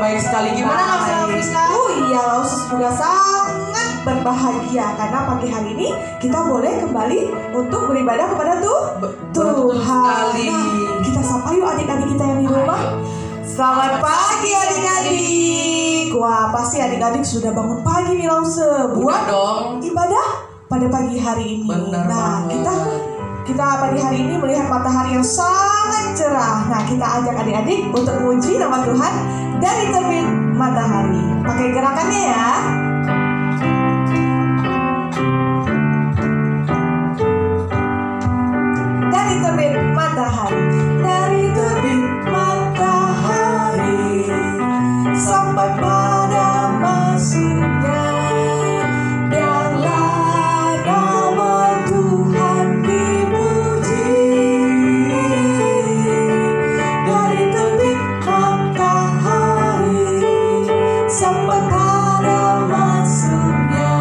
baik sekali. Gimana Lausa Friska? Oh iya, Lausa juga sangat berbahagia karena pagi hari ini kita boleh kembali untuk beribadah kepada Tuhan. Nah, kita sapa yuk adik-adik kita yang di rumah. Selamat pagi adik-adik. Wah, pasti adik-adik sudah bangun pagi nih Lausa buat ibadah pada pagi hari ini. Benar nah, banget. kita pagi hari ini melihat matahari yang sangat cerah. Nah, kita ajak adik-adik untuk memuji nama Tuhan dari terbit matahari. Pakai gerakannya ya. Dari terbit matahari, dari terbit matahari sampai pada masuknya. Biarlah nama Tuhan dipuji. Dari terbit matahari sampai pada masuknya.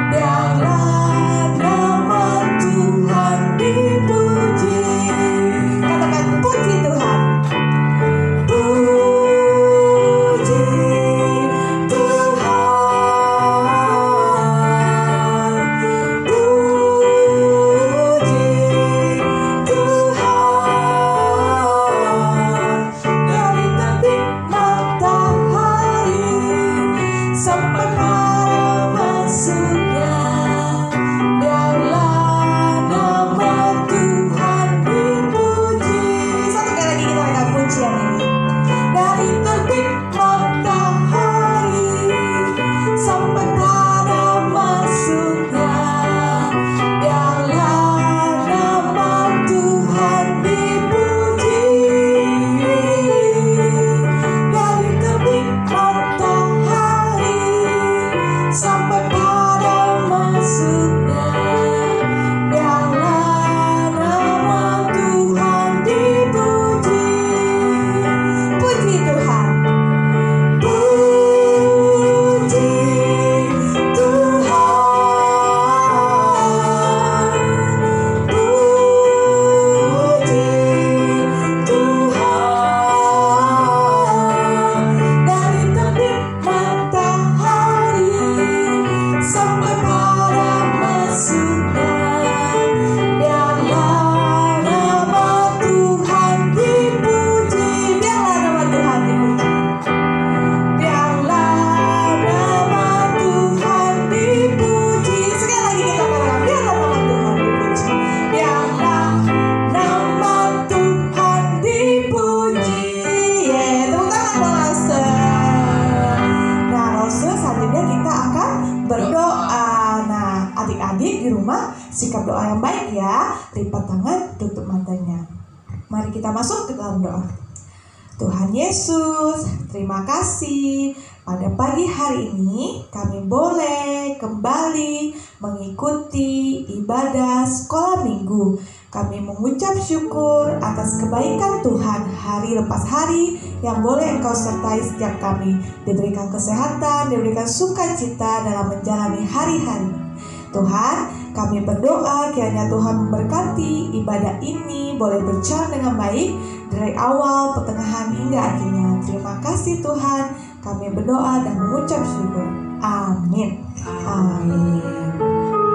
Biarlah nama Tuhan dipuji. Katakan puji Tuhan. Puji Tuhan. Puji Tuhan. Dari terbit matahari sampai pada masuknya. Biarlah nama Tuhan dipuji. Satu kali lagi kita akan pujian ini. Dari terbit matahari sampai pada masuknya. Biarlah nama Tuhan dipuji. Dari terbit matahari sampai pada masuknya. Biarlah nama Tuhan dipuji. Puji Tuhan. Puji Tuhan. Puji Tuhan. Dari terbit matahari sampai pada masuknya. Biarlah nama Tuhan dipuji. Biarlah nama Tuhan dipuji. Biarlah nama Tuhan dipuji. Sekali lagi kita katakan, biarlah nama Tuhan dipuji. Biarlah nama Tuhan dipuji. Tepuk tangan dong Lausa. Nah Lausa, selanjutnya kita akan berdoa. Nah adik-adik di rumah sikap doa yang baik ya. Lipat tangan, tutup matanya. Mari kita masuk ke dalam doa. Tuhan Yesus, terima kasih pada pagi hari ini kami boleh kembali mengikuti ibadah sekolah minggu. Kami mengucap syukur atas kebaikan Tuhan hari lepas hari yang boleh Engkau sertai setiap kami. Diberikan kesehatan, diberikan sukacita dalam menjalani hari-hari. Tuhan, kami berdoa kiranya Tuhan memberkati ibadah ini boleh berjalan dengan baik dari awal, pertengahan hingga akhirnya. Terima kasih Tuhan, kami berdoa dan mengucap syukur. Amin. Amin.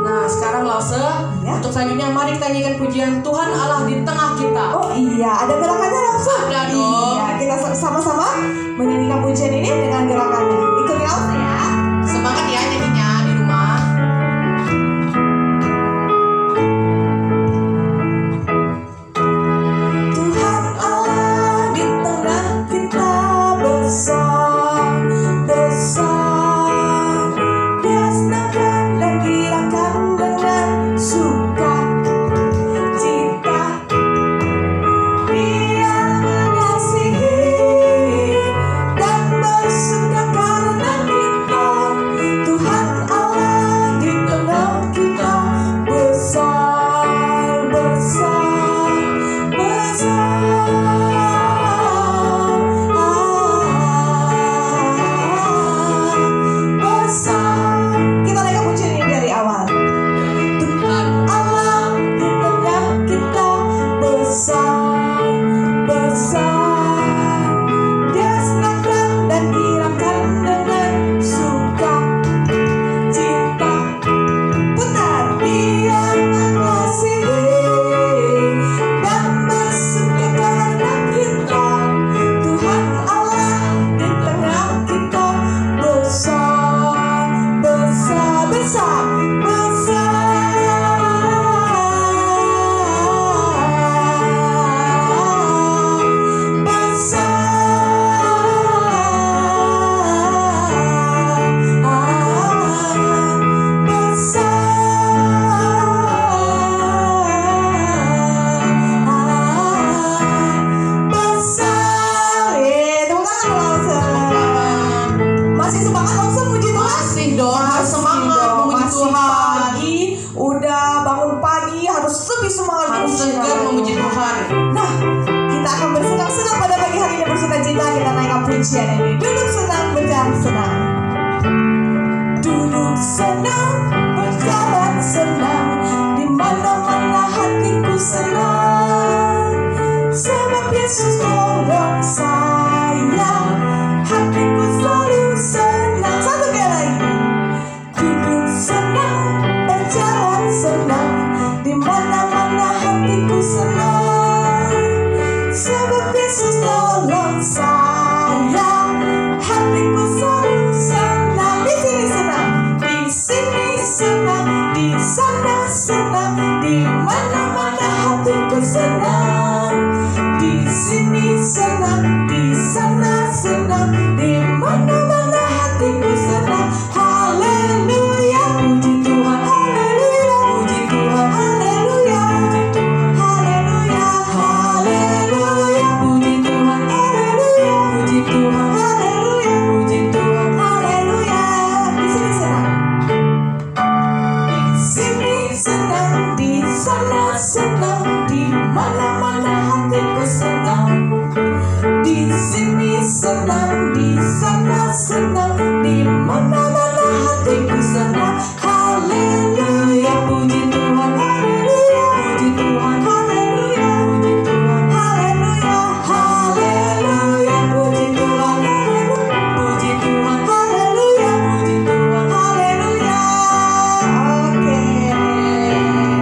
Nah sekarang Lausa, untuk selanjutnya mari kita nyanyikan pujian Tuhan Allah di tengah kita. Oh iya, ada gerakannya Lausa? Ada dong. Iya, kita sama-sama menyanyikan pujian ini dengan gerakannya. Ikuti Lausa ya. Semangat ya nyanyinya di rumah. Tuhan Allah di tengah kita besar, besar. Dia senangkan dan girakan dengan sukacita. Dia mengasihi dan bersuka pujian ini. Duduk senang, berjalan senang. Duduk senang, berjalan senang, di mana-mana hatiku senang. Sebab Yesus tolong saya, hatiku selalu senang. Satu kali lagi. Duduk senang, berjalan senang, di mana-mana hatiku senang. Sebab Yesus tolong saya, hatiku selalu senang. Di sini senang, di sini senang, di sana senang, di mana-mana hatiku senang. Di sini senang, di sana senang, di mana-mana hatiku senang. Haleluya, puji Tuhan, haleluya, puji Tuhan, haleluya, puji Tuhan, haleluya, haleluya, puji Tuhan, haleluya, puji Tuhan, haleluya, puji Tuhan, haleluya. Di sini senang, di sini senang, di sana senang, di mana-mana hatiku senang. Di sini senang, di sana senang, di mana-mana hatiku senang. Haleluya, puji Tuhan, haleluya, puji Tuhan, haleluya, puji Tuhan, haleluya, haleluya, puji Tuhan, haleluya, puji Tuhan, haleluya, puji Tuhan, haleluya. Oke.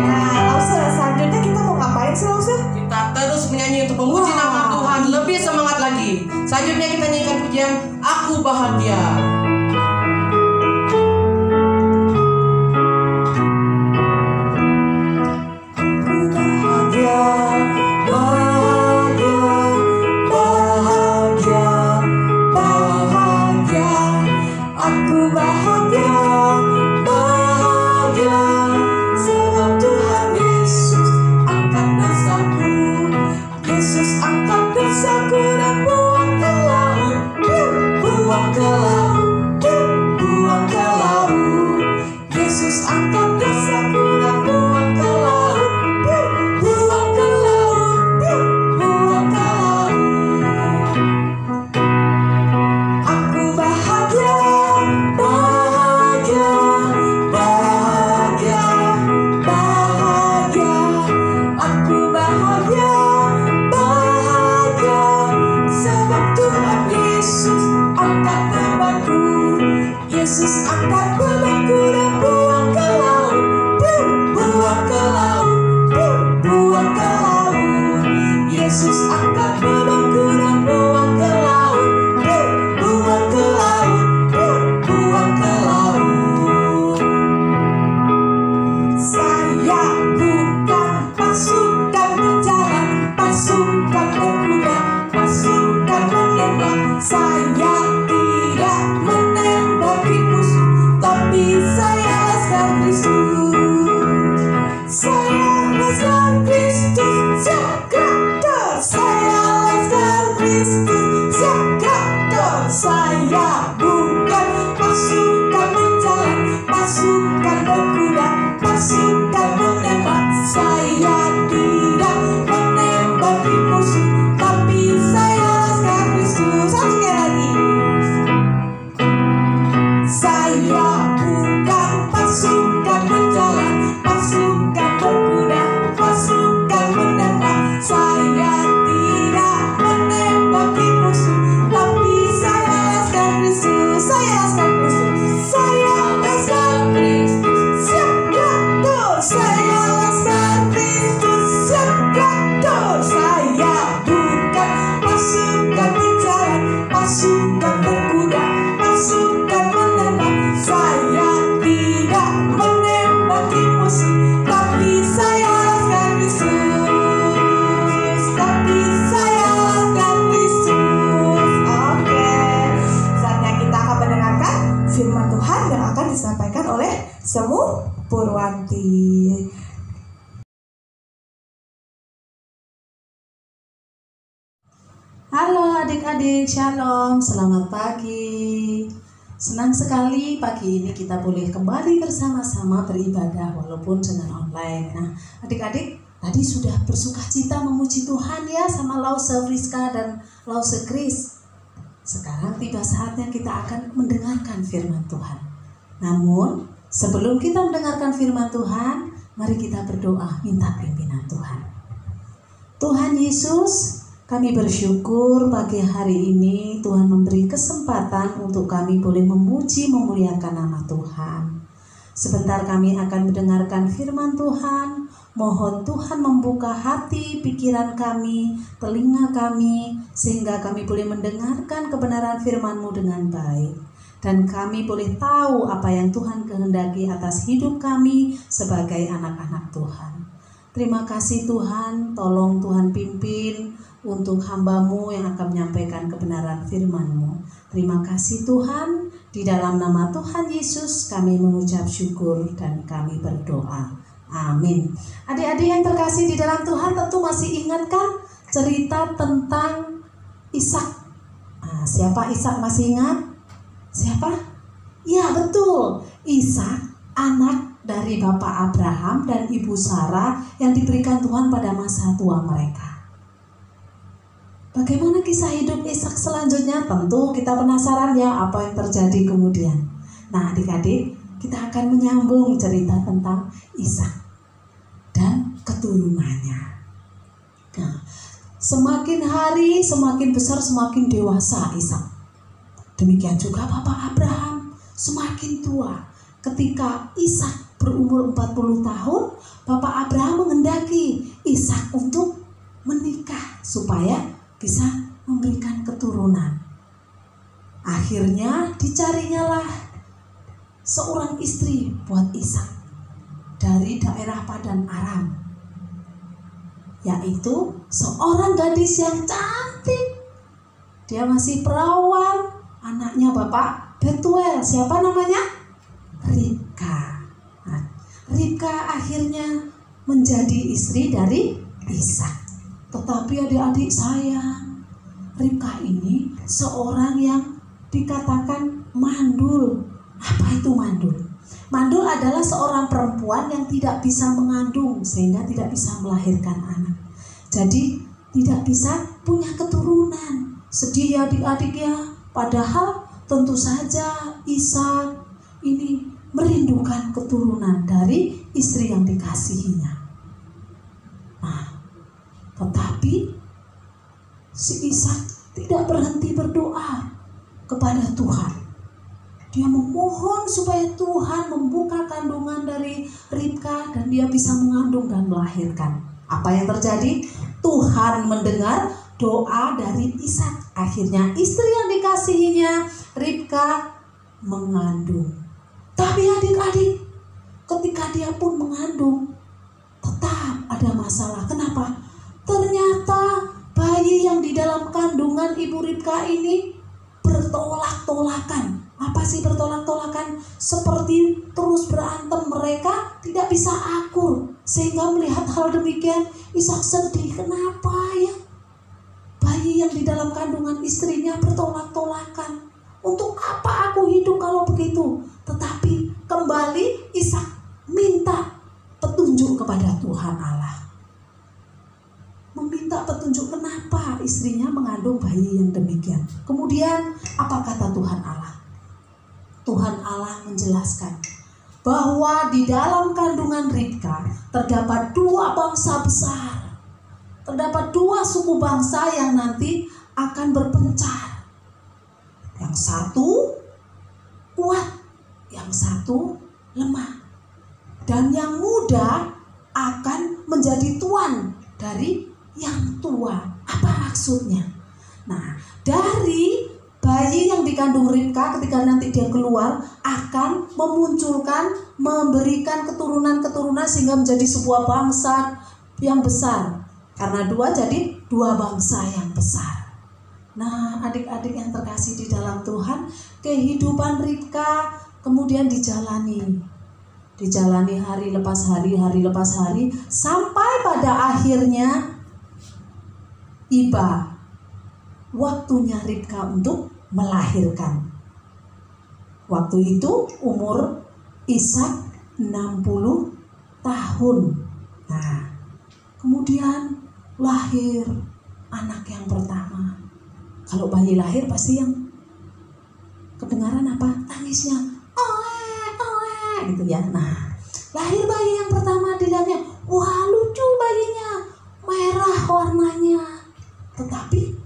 Nah, Lause, selanjutnya kita mau ngapain sih, Lause? Kita terus menyanyi untuk memuji nama Tuhan. Lebih semangat lagi. Selanjutnya kita nyanyikan pujian Aku Bahagia. Bahagia, bahagia, bahagia, bahagia. Aku bahagia, bahagia. Sebab Tuhan Yesus angkat dosaku. Yesus angkat dosaku dan buang ke laut. Buang ke laut, buang ke laut. Yesus angkat dosaku dan buang ke laut. Buang ke laut, buang ke laut. Aku bahagia, bahagia, bahagia, bahagia. Aku bahagia, bahagia. Sebab Tuhan Yesus angkat bebanku. Yesus angkat bebanku dan buang ke laut. Buang ke laut, buang ke laut. Yesus angkat bebanku dan buang ke laut. Buang ke laut, buang ke laut. Saya bukan pasukan berjalan, pasukan berkuda, pasukan menembak. Saya tidak menembaki musuh, tapi saya laskar Kristus. Saya laskar Kristus, siap gerakkan. Saya laskar Kristus, siap gerakkan. Saya bukan pasukan berjalan, pasukan berkuda, pasukan menembak. Saya tidak menembaki musuh, tapi saya laskar Kristus. Satu kali lagi. Saya bukan pasukan berjalan, pasukan berkuda, pasukan menembak. Saya tidak menembaki musuh, tapi saya laskar Kristus. Saya laskar Kristus. Saya laskar Kristus, siap gerakkan. Saya laskar Kristus, siap gerakkan. Saya bukan pasukan berjalan, pasukan berkuda, pasukan menembak. Saya tidak menembaki musuh, tapi saya laskar Kristus. Tapi saya laskar Kristus. Oke, saatnya kita akan mendengarkan firman Tuhan yang akan disampaikan oleh Semu Purwanti. Halo adik-adik, shalom, selamat pagi. Senang sekali pagi ini kita boleh kembali bersama-sama beribadah walaupun dengan online. Nah, adik-adik tadi sudah bersukacita memuji Tuhan ya sama Lause Friska dan Lause Kris. Sekarang tiba saatnya kita akan mendengarkan firman Tuhan. Namun, sebelum kita mendengarkan firman Tuhan, mari kita berdoa minta pimpinan Tuhan. Tuhan Yesus, kami bersyukur pagi hari ini Tuhan memberi kesempatan untuk kami boleh memuji memuliakan nama Tuhan. Sebentar kami akan mendengarkan firman Tuhan. Mohon Tuhan membuka hati, pikiran kami, telinga kami, sehingga kami boleh mendengarkan kebenaran firman-Mu dengan baik. Dan kami boleh tahu apa yang Tuhan kehendaki atas hidup kami sebagai anak-anak Tuhan. Terima kasih Tuhan, tolong Tuhan pimpin untuk hamba-Mu yang akan menyampaikan kebenaran firman-Mu. Terima kasih Tuhan, di dalam nama Tuhan Yesus kami mengucap syukur dan kami berdoa. Amin. Adik-adik yang terkasih di dalam Tuhan, tentu masih ingat kan cerita tentang Ishak? Nah, siapa Ishak, masih ingat? Siapa? Ya betul, Ishak, anak dari Bapak Abraham dan Ibu Sarah yang diberikan Tuhan pada masa tua mereka. Bagaimana kisah hidup Ishak selanjutnya? Tentu kita penasaran ya apa yang terjadi kemudian. Nah adik-adik, kita akan menyambung cerita tentang Ishak dan keturunannya. Nah, semakin hari semakin besar, semakin dewasa Ishak. Demikian juga Bapak Abraham semakin tua. Ketika Ishak berumur 40 tahun, Bapak Abraham menghendaki Ishak untuk menikah supaya bisa memberikan keturunan. Akhirnya dicarinyalah seorang istri buat Ishak dari daerah Padan Aram, yaitu seorang gadis yang cantik. Dia masih perawan, anaknya Bapak Betuel. Siapa namanya? Ribka. Nah, Ribka akhirnya menjadi istri dari Ishak. Tetapi adik-adik sayang, Ribka ini seorang yang dikatakan mandul. Apa itu mandul? Mandul adalah seorang perempuan yang tidak bisa mengandung sehingga tidak bisa melahirkan anak. Jadi tidak bisa punya keturunan. Sedih ya adik-adik ya. Padahal tentu saja Ishak ini merindukan keturunan dari istri yang dikasihinya. Nah, tetapi si Ishak tidak berhenti berdoa kepada Tuhan. Dia memohon supaya Tuhan membuka kandungan dari Ribka dan dia bisa mengandung dan melahirkan. Apa yang terjadi? Tuhan mendengar doa dari Ishak. Akhirnya istri yang dikasihinya, Ribka, mengandung. Tapi adik-adik, ketika dia pun mengandung, tetap ada masalah. Kenapa? Ternyata bayi yang di dalam kandungan Ibu Ribka ini bertolak-tolakan. Apa sih bertolak-tolakan? Seperti terus berantem, mereka tidak bisa akur. Sehingga melihat hal demikian, Ishak sedih. Kenapa ya? Bayi yang di dalam kandungan istrinya bertolak-tolakan. Untuk apa aku hidup kalau begitu? Tetapi kembali Ishak minta petunjuk kepada Tuhan Allah. Meminta petunjuk kenapa istrinya mengandung bayi yang demikian. Kemudian apa kata Tuhan Allah? Tuhan Allah menjelaskan bahwa di dalam kandungan Ribka terdapat dua bangsa besar. Terdapat dua suku bangsa yang nanti akan berpencar. Yang satu kuat, yang satu lemah. Dan yang muda akan menjadi tuan dari yang tua. Apa maksudnya? Nah, dari bayi yang dikandung Ribka ketika nanti dia keluar akan memunculkan, memberikan keturunan-keturunan sehingga menjadi sebuah bangsa yang besar. Karena dua jadi dua bangsa yang besar. Nah, adik-adik yang terkasih di dalam Tuhan, kehidupan Ribka kemudian dijalani hari lepas hari, sampai pada akhirnya tiba waktunya Ribka untuk melahirkan. Waktu itu umur Ishak 60 tahun. Nah, kemudian lahir anak yang pertama. Kalau bayi lahir pasti yang kedengaran apa? Tangisnya. Oe, oe, gitu ya. Nah, lahir bayi yang pertama dilihatnya, wah lucu bayinya, merah warnanya. Tetapi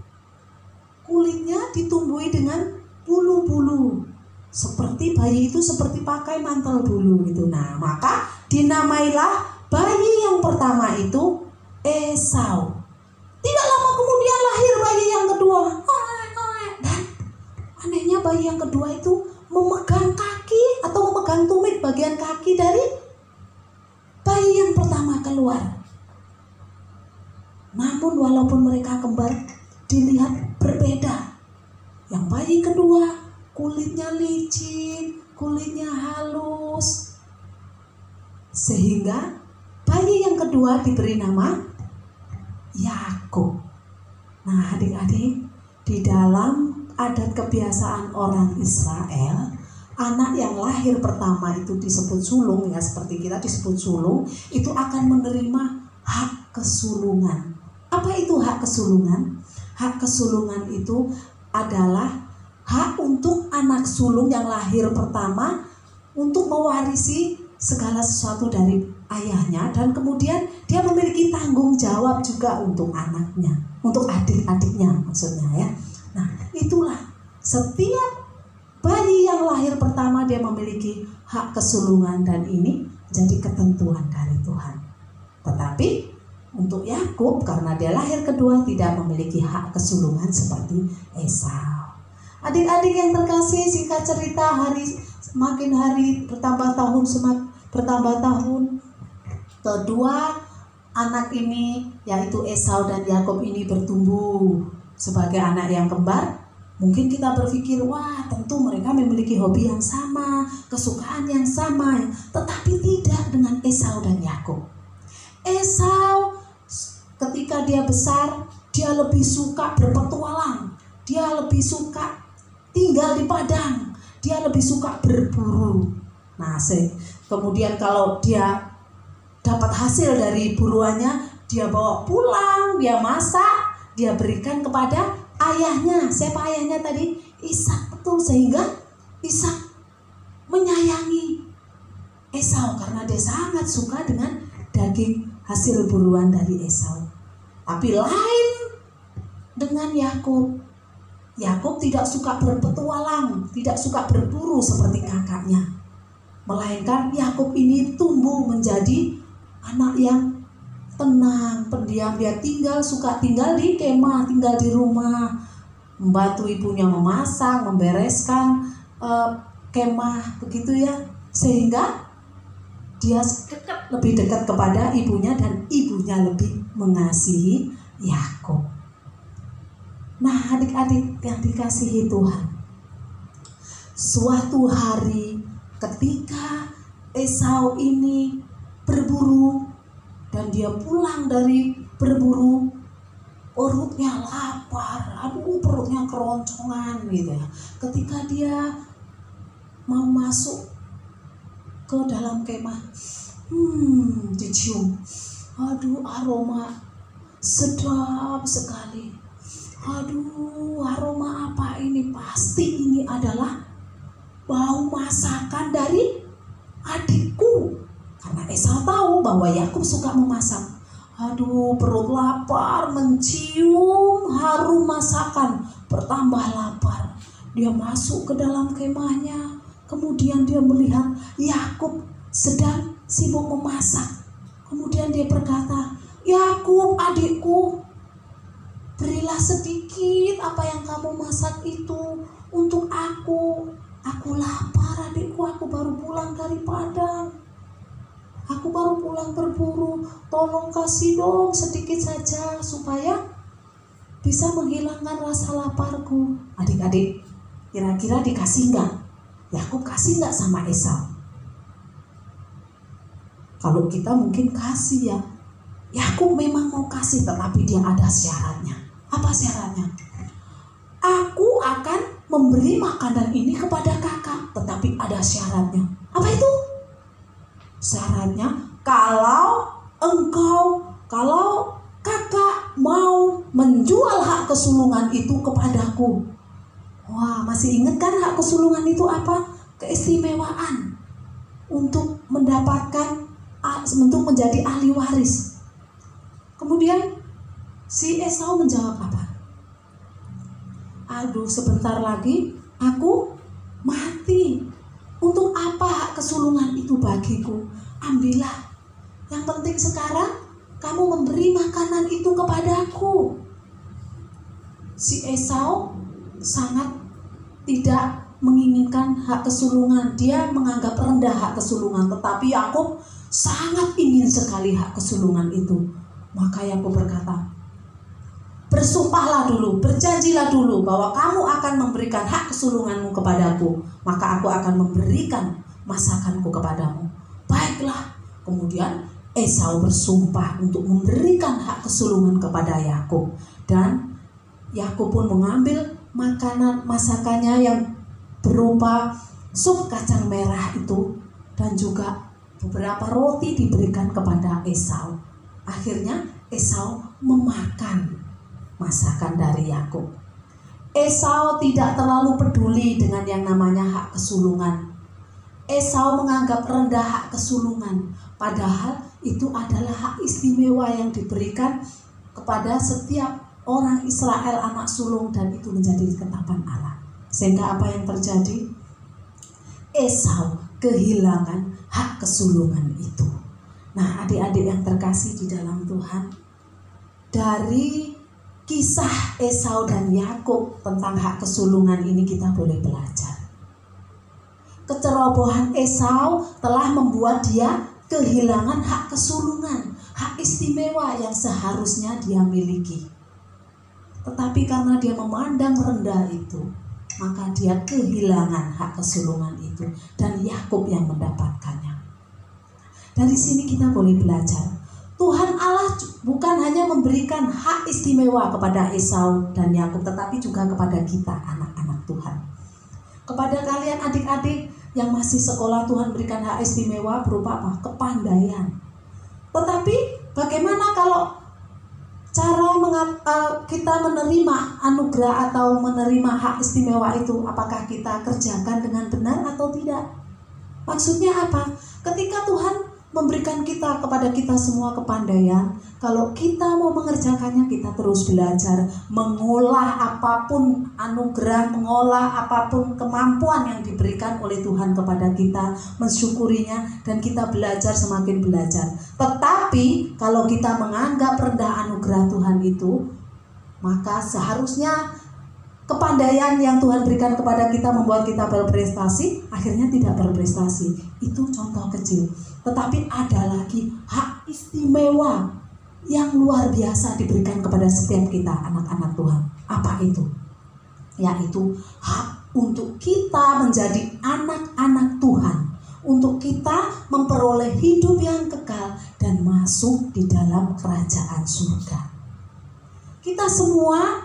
kulitnya ditumbuhi dengan bulu-bulu. Seperti bayi itu seperti pakai mantel bulu gitu. Nah, maka dinamailah bayi yang pertama itu Esau. Tidak lama kemudian lahir bayi yang kedua. Dan anehnya bayi yang kedua itu memegang kaki atau memegang tumit bagian kaki dari bayi yang pertama keluar. Namun walaupun mereka kembar, dilihat berbeda. Yang bayi kedua kulitnya licin, kulitnya halus. Sehingga bayi yang kedua diberi nama Yakub. Nah, adik-adik, di dalam adat kebiasaan orang Israel, anak yang lahir pertama itu disebut sulung, ya seperti kita disebut sulung, itu akan menerima hak kesulungan. Apa itu hak kesulungan? Hak kesulungan itu adalah hak untuk anak sulung yang lahir pertama untuk mewarisi segala sesuatu dari ayahnya, dan kemudian dia memiliki tanggung jawab juga untuk anaknya, untuk adik-adiknya maksudnya ya. Nah, itulah setiap bayi yang lahir pertama dia memiliki hak kesulungan, dan ini jadi ketentuan dari Tuhan. Tetapi untuk Yakub karena dia lahir kedua tidak memiliki hak kesulungan seperti Esau. Adik-adik yang terkasih, singkat cerita, semakin hari bertambah tahun, kedua anak ini yaitu Esau dan Yakub ini bertumbuh sebagai anak yang kembar. Mungkin kita berpikir, wah tentu mereka memiliki hobi yang sama, kesukaan yang sama, tetapi tidak dengan Esau dan Yakub. Esau ketika dia besar, dia lebih suka berpetualang, dia lebih suka tinggal di padang, dia lebih suka berburu. Nah, kemudian kalau dia dapat hasil dari buruannya, dia bawa pulang, dia masak, dia berikan kepada ayahnya. Siapa ayahnya tadi? Ishak, betul. Sehingga Ishak menyayangi Esau karena dia sangat suka dengan daging hasil buruan dari Esau. Tapi lain dengan Yakub. Yakub tidak suka berpetualang, tidak suka berburu seperti kakaknya. Melainkan Yakub ini tumbuh menjadi anak yang tenang, pendiam. Dia suka tinggal di kemah, tinggal di rumah, membantu ibunya memasak, membereskan kemah, begitu ya. Sehingga dia lebih dekat kepada ibunya dan ibunya lebih mengasihi Yakub. Nah, adik-adik yang dikasihi Tuhan, suatu hari ketika Esau ini berburu dan dia pulang dari berburu, perutnya lapar, perutnya keroncongan gitu ya. Ketika dia mau masuk ke dalam kemah, dicium, aroma sedap sekali. Aroma apa ini? Pasti ini adalah bau masakan dari adikku. Karena Esau tahu bahwa Yakub suka memasak. Perut lapar, mencium harum masakan, bertambah lapar. Dia masuk ke dalam kemahnya. Kemudian dia melihat Yakub sedang sibuk memasak. Kemudian dia berkata, Yakub adikku, berilah sedikit apa yang kamu masak itu untuk aku. Aku lapar adikku, aku baru pulang dari padang. Aku baru pulang berburu. Tolong kasih dong sedikit saja supaya bisa menghilangkan rasa laparku. Adik-adik, kira-kira dikasih enggak? Yakub kasih enggak sama Esau? Kalau kita mungkin kasih ya. Yakub memang mau kasih, tetapi dia ada syaratnya. Apa syaratnya? Aku akan memberi makanan ini kepada kakak, tetapi ada syaratnya. Apa itu? Syaratnya kalau kakak mau menjual hak kesulungan itu kepadaku. Wah, masih ingat kan hak kesulungan itu apa? Keistimewaan untuk mendapatkan, untuk menjadi ahli waris. Kemudian si Esau menjawab apa? Aduh, sebentar lagi aku mati. Untuk apa hak kesulungan itu bagiku? Ambillah. Yang penting sekarang kamu memberi makanan itu kepadaku. Si Esau sangat tidak menginginkan hak kesulungan. Dia menganggap rendah hak kesulungan. Tetapi Yakub sangat ingin sekali hak kesulungan itu. Maka Yakub berkata, bersumpahlah dulu, berjanjilah dulu bahwa kamu akan memberikan hak kesulunganmu kepadaku. Maka aku akan memberikan masakanku kepadamu. Baiklah. Kemudian Esau bersumpah untuk memberikan hak kesulungan kepada Yakub. Dan Yakub pun mengambil makanan masakannya yang berupa sup kacang merah itu dan juga beberapa roti diberikan kepada Esau. Akhirnya Esau memakan masakan dari Yakub. Esau tidak terlalu peduli dengan yang namanya hak kesulungan. Esau menganggap rendah hak kesulungan, padahal itu adalah hak istimewa yang diberikan kepada setiap orang Israel anak sulung, dan itu menjadi ketetapan Allah. Sehingga apa yang terjadi? Esau kehilangan hak kesulungan itu. Nah, adik-adik yang terkasih di dalam Tuhan, dari kisah Esau dan Yakub tentang hak kesulungan ini kita boleh belajar. Kecerobohan Esau telah membuat dia kehilangan hak kesulungan, hak istimewa yang seharusnya dia miliki. Tetapi karena dia memandang rendah itu, maka dia kehilangan hak kesulungan itu, dan Yakub yang mendapatkannya. Dari sini kita boleh belajar, Tuhan Allah bukan hanya memberikan hak istimewa kepada Esau dan Yakub, tetapi juga kepada kita anak-anak Tuhan. Kepada kalian adik-adik yang masih sekolah, Tuhan berikan hak istimewa berupa apa? Kepandaian. Tetapi bagaimana kalau cara kita menerima anugerah atau menerima hak istimewa itu? Apakah kita kerjakan dengan benar atau tidak? Maksudnya apa? Ketika Tuhan memberikan kepada kita semua kepandaian, kalau kita mau mengerjakannya, kita terus belajar mengolah apapun anugerah, mengolah apapun kemampuan yang diberikan oleh Tuhan kepada kita, mensyukurinya, dan kita belajar, semakin belajar. Tetapi kalau kita menganggap rendah anugerah Tuhan itu, maka seharusnya kepandaian yang Tuhan berikan kepada kita membuat kita berprestasi, akhirnya tidak berprestasi. Itu contoh kecil. Tetapi ada lagi hak istimewa yang luar biasa diberikan kepada setiap kita anak-anak Tuhan. Apa itu? Yaitu hak untuk kita menjadi anak-anak Tuhan, untuk kita memperoleh hidup yang kekal dan masuk di dalam kerajaan surga. Kita semua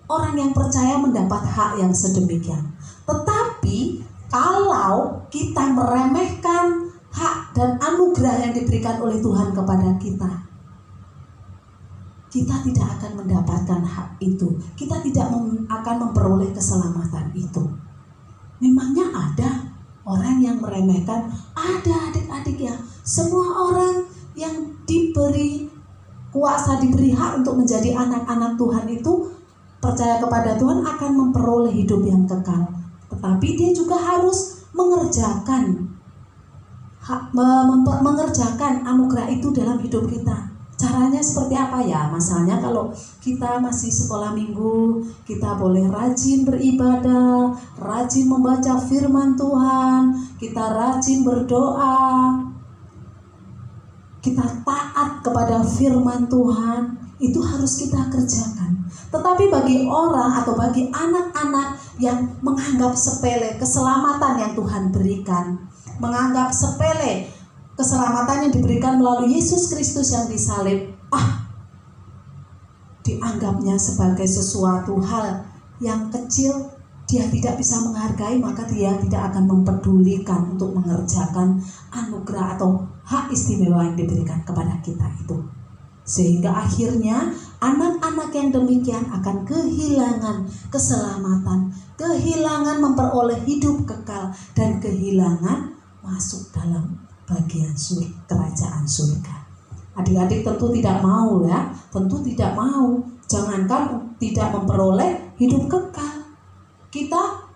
orang yang percaya mendapat hak yang sedemikian. Tetapi kalau kita meremehkan hak dan anugerah yang diberikan oleh Tuhan kepada kita, kita tidak akan mendapatkan hak itu. Kita tidak akan memperoleh keselamatan itu. Memangnya ada orang yang meremehkan? Ada, adik-adik ya. Semua orang yang diberi kuasa, diberi hak untuk menjadi anak-anak Tuhan itu, percaya kepada Tuhan, akan memperoleh hidup yang kekal. Tetapi dia juga harus mengerjakan anugerah itu dalam hidup kita. Caranya seperti apa ya? Misalnya kalau kita masih sekolah minggu, kita boleh rajin beribadah, rajin membaca firman Tuhan, kita rajin berdoa, kita taat kepada firman Tuhan. Itu harus kita kerjakan. Tetapi bagi orang atau bagi anak-anak yang menganggap sepele keselamatan yang Tuhan berikan, menganggap sepele keselamatan yang diberikan melalui Yesus Kristus yang disalib, dianggapnya sebagai sesuatu hal yang kecil, dia tidak bisa menghargai, maka dia tidak akan mempedulikan untuk mengerjakan anugerah atau hak istimewa yang diberikan kepada kita itu. Sehingga akhirnya anak-anak yang demikian akan kehilangan keselamatan, kehilangan memperoleh hidup kekal, dan kehilangan masuk dalam bagian kerajaan surga. Adik-adik tentu tidak mau ya, tentu tidak mau. Jangankan tidak memperoleh hidup kekal, kita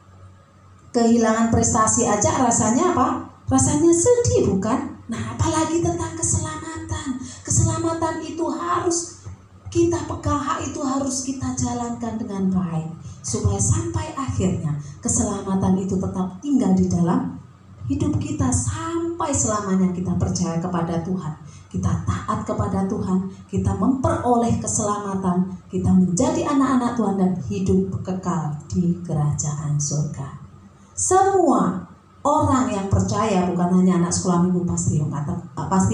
kehilangan prestasi aja rasanya apa? Rasanya sedih, bukan? Nah, apalagi tentang keselamatan. Keselamatan itu harus kita pegang, hak itu harus kita jalankan dengan baik, supaya sampai akhirnya keselamatan itu tetap tinggal di dalam hidup kita sampai selamanya kita percaya kepada Tuhan, kita taat kepada Tuhan, kita memperoleh keselamatan, kita menjadi anak-anak Tuhan dan hidup kekal di kerajaan surga. Semua orang yang percaya, bukan hanya anak sekolah minggu, pasti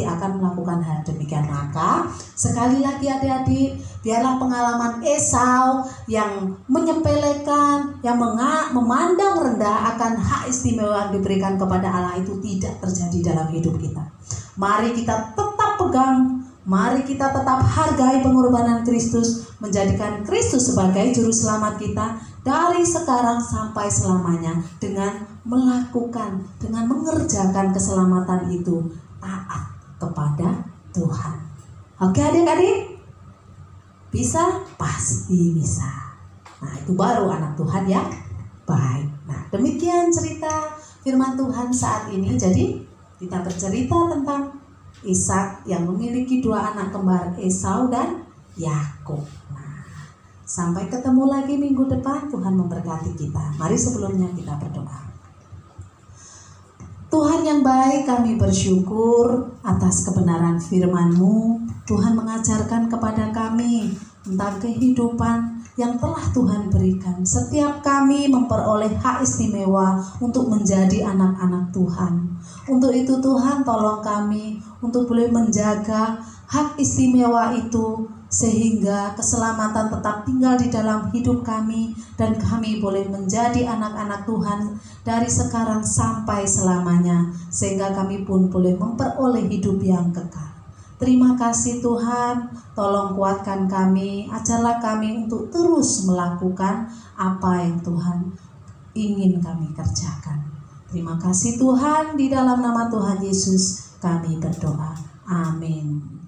akan melakukan hal demikian. Maka sekali lagi adik-adik, biarlah pengalaman Esau yang menyepelekan, yang memandang rendah akan hak istimewa yang diberikan kepada Allah itu tidak terjadi dalam hidup kita. Mari kita tetap pegang, mari kita tetap hargai pengorbanan Kristus, menjadikan Kristus sebagai juru selamat kita dari sekarang sampai selamanya, dengan melakukan, dengan mengerjakan keselamatan itu taat kepada Tuhan. Oke adik-adik? Bisa? Pasti bisa. Nah, itu baru anak Tuhan yang baik. Nah, demikian cerita firman Tuhan saat ini. Jadi kita bercerita tentang Ishak yang memiliki dua anak kembar, Esau dan Yakub. Sampai ketemu lagi minggu depan. Tuhan memberkati kita. Mari sebelumnya kita berdoa. Tuhan yang baik, kami bersyukur atas kebenaran firman-Mu. Tuhan mengajarkan kepada kami tentang kehidupan yang telah Tuhan berikan. Setiap kami memperoleh hak istimewa untuk menjadi anak-anak Tuhan. Untuk itu Tuhan tolong kami untuk boleh menjaga hak istimewa itu, sehingga keselamatan tetap tinggal di dalam hidup kami dan kami boleh menjadi anak-anak Tuhan dari sekarang sampai selamanya, sehingga kami pun boleh memperoleh hidup yang kekal. Terima kasih Tuhan, tolong kuatkan kami, ajarlah kami untuk terus melakukan apa yang Tuhan ingin kami kerjakan. Terima kasih Tuhan, di dalam nama Tuhan Yesus kami berdoa. Amin.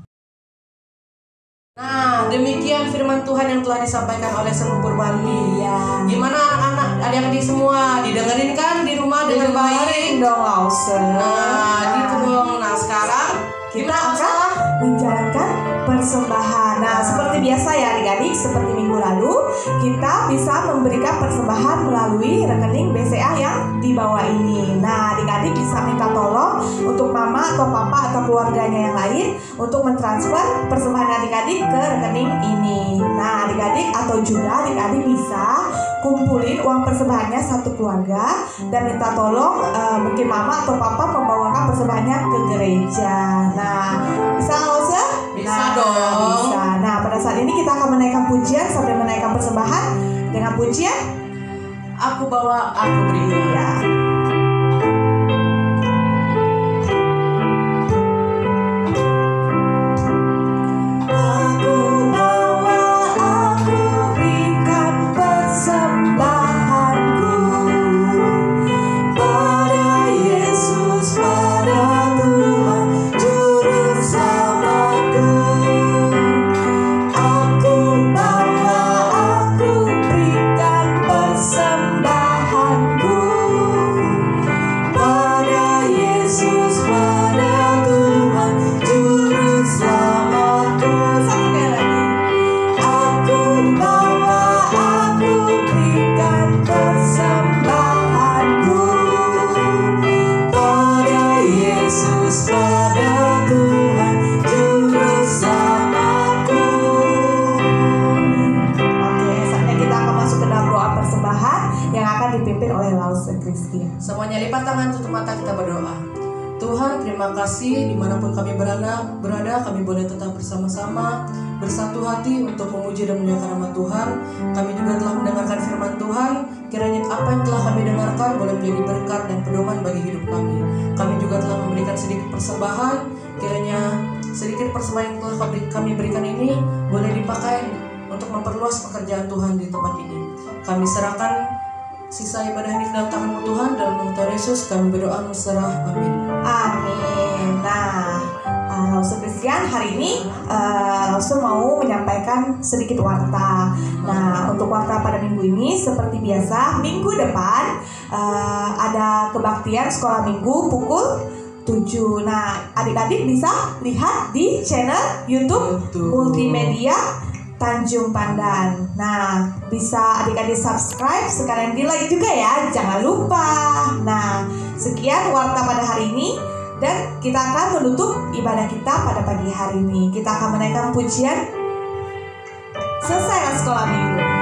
Nah, demikian firman Tuhan yang telah disampaikan oleh Semu Purbani. Iya. Gimana anak-anak, adik-adik semua, didengerin kan di rumah dengan baik? Dong, Lause. Nah, gitu dong. Nah, sekarang kita gimana akan masalah? menjalankan persembahan. Nah, seperti biasa ya adik-adik, seperti minggu lalu kita bisa memberikan persembahan melalui rekening BCA yang di bawah ini. Nah, adik-adik bisa minta tolong untuk mama atau papa atau keluarganya yang lain untuk mentransfer persembahan adik-adik ke rekening ini. Nah, adik-adik atau juga adik-adik bisa kumpulin uang persembahannya satu keluarga dan minta tolong mungkin mama atau papa membawakan persembahannya ke gereja. Nah, bisa nggak usah? Bisa dong. Bisa. Nah, pada saat ini kita akan menaikkan pujian sambil menaikkan persembahan dengan pujian Aku bawa, aku beri. ya. Aku bawa, aku berikan persembahanku pada Yesus, pada Tuhan Juru Selamatku. Aku bawa, aku berikan persembahanku pada Yesus, pada Tuhan Juru Selamatku. Satu kali lagi. Aku bawa, aku berikan persembahanku pada Yesus, pada Tuhan Juru Selamatku. Oke, saatnya kita akan masuk ke dalam doa persembahan yang akan dipimpin oleh Lause Christian. Semuanya lipat tangan, tutup mata, kita berdoa. Tuhan, terima kasih dimanapun kami berada, kami boleh tetap bersama-sama, bersatu hati untuk memuji dan memuliakan nama Tuhan. Kami juga telah mendengarkan firman Tuhan. Kiranya apa yang telah kami dengarkan boleh menjadi berkat dan pedoman bagi hidup kami. Kami juga telah memberikan sedikit persembahan. Kiranya sedikit persembahan yang telah kami berikan ini boleh dipakai untuk memperluas pekerjaan Tuhan di tempat ini. Kami serahkan sisa ibadah ini ke dalam tangan-Mu Tuhan, dalam nama Tuhan Yesus kami berdoa berserah, amin. Amin. Nah, Lausu Christian hari ini Lausu mau menyampaikan sedikit warta. Nah, untuk warta pada minggu ini seperti biasa, minggu depan ada kebaktian sekolah minggu pukul 7. Nah, adik-adik bisa lihat di channel YouTube Multimedia Tanjung Pandan. Nah, bisa adik-adik subscribe, sekalian di like juga ya, jangan lupa. Nah, sekian warta pada hari ini. Dan kita akan menutup ibadah kita pada pagi hari ini. Kita akan menaikkan pujian Selesailah Sekolah Minggu.